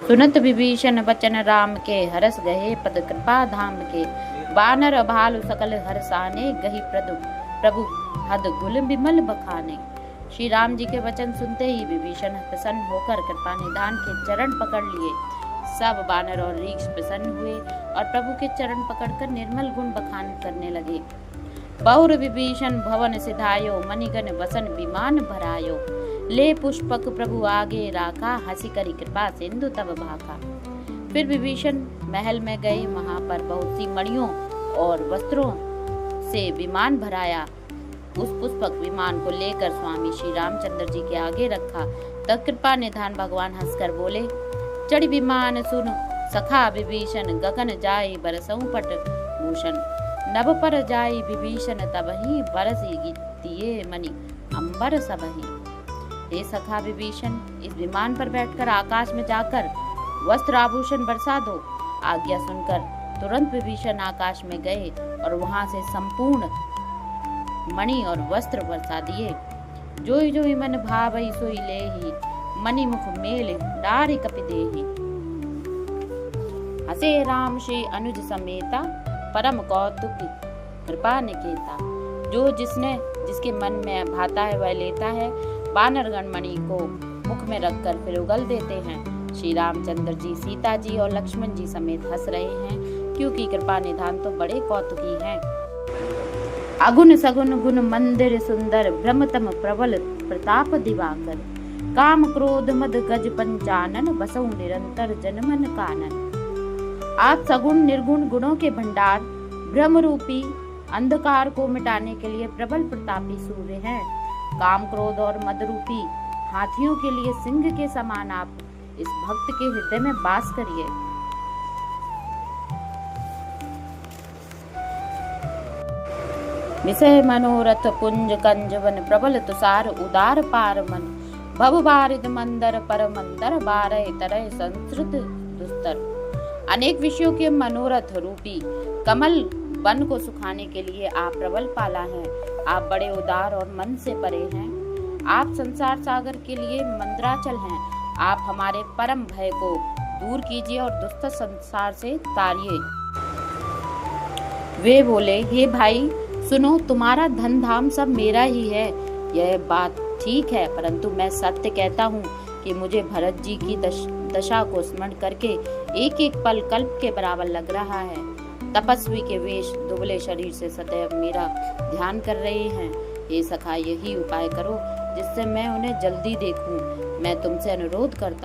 सुनत विभीषण बचन राम के, हरस गहे पद कृपा धाम के। बानर भालु सकल हरसाने, गही प्रभु हद गुल बिमल बखाने। श्री राम जी के वचन सुनते ही विभीषण प्रसन्न होकर कृपा निधान के चरण पकड़ लिए। सब बानर और रीछ प्रसन्न हुए और प्रभु के चरण पकड़कर निर्मल गुण बखान करने लगे। बहुर विभीषण भवन सिधायो, मणिगण वसन विमान भरायो। ले पुष्पक प्रभु आगे राखा, हंसी करी कृपा सिंधु तब भाखा। फिर विभीषण महल में गए, वहां पर बहुत सी मणियों और वस्त्रों से विमान भराया। उस पुष्पक विमान को लेकर स्वामी श्री रामचंद्र जी के आगे रखा। तब कृपा निधान भगवान हंसकर बोले, चढ़ी विमान सुन सखा विभीषण, गगन जाय बरसऊ पट भूषण। नभ पर जाय विभीषण तबहि, बरसी गीतिये मणि अंबर सबहि। हे सखा विभीषण, इस विमान पर बैठकर आकाश में जाकर वस्त्र आभूषण बरसा दो। आज्ञा सुनकर तुरंत विभीषण आकाश में गए और वहां से संपूर्ण मणि और वस्त्र बरसा दिए। जोई जोई मन भावई सोई लेहि, मणि मुख मेल डारि कपि देहि। हसे राम श्री अनुज समेता, परम कौतुक कृपा निकेता। जो जिसके मन में भाता है वह लेता है। बानर गण मणि को मुख में रखकर फिर उगल देते हैं। श्री रामचंद्र जी, सीता जी और लक्ष्मण जी समेत हंस रहे हैं, क्योंकि कृपा निधान तो बड़े कौतुकी हैं। अगुन सगुन गुण मंदिर सुंदर, ब्रह्मतम प्रबल प्रताप दिवाकर। काम क्रोध मद गज पंचानन, बसऊ निरंतर जनमन कानन। आप सगुण निर्गुण गुणों के भंडार, ब्रह्म रूपी अंधकार को मिटाने के लिए प्रबल प्रतापी सूर्य हैं। काम क्रोध और मद रूपी हाथियों के लिए सिंह के समान आप इस भक्त के हृदय में वास करिए। विषय मनोरथ पुंज कंजवन, प्रबल तुषार उदार पार मन। भव बारिद मंदर पर मंदर, बारह तरह संस्कृत दुस्तर। अनेक विषयों के मनोरथ रूपी कमल वन को सुखाने के लिए आप प्रबल पाला है। आप बड़े उदार और मन से परे हैं। आप संसार सागर के लिए मंदराचल हैं। आप हमारे परम भय को दूर कीजिए और दुष्ट संसार से तारिए। वे बोले, हे भाई सुनो, तुम्हारा धन धाम सब मेरा ही है। यह बात ठीक है, परंतु मैं सत्य कहता हूँ कि मुझे भरत जी की दशा को स्मरण करके एक एक पल कल्प के बराबर लग रहा है। तपस्वी के वेश दुबले शरीर से सदैव मेरा ध्यान कर रहे हैं। हे सखा, यही उपाय करो जिससे मैं उन्हें जल्दी देखूं। मैं तुमसे अनुरोध करता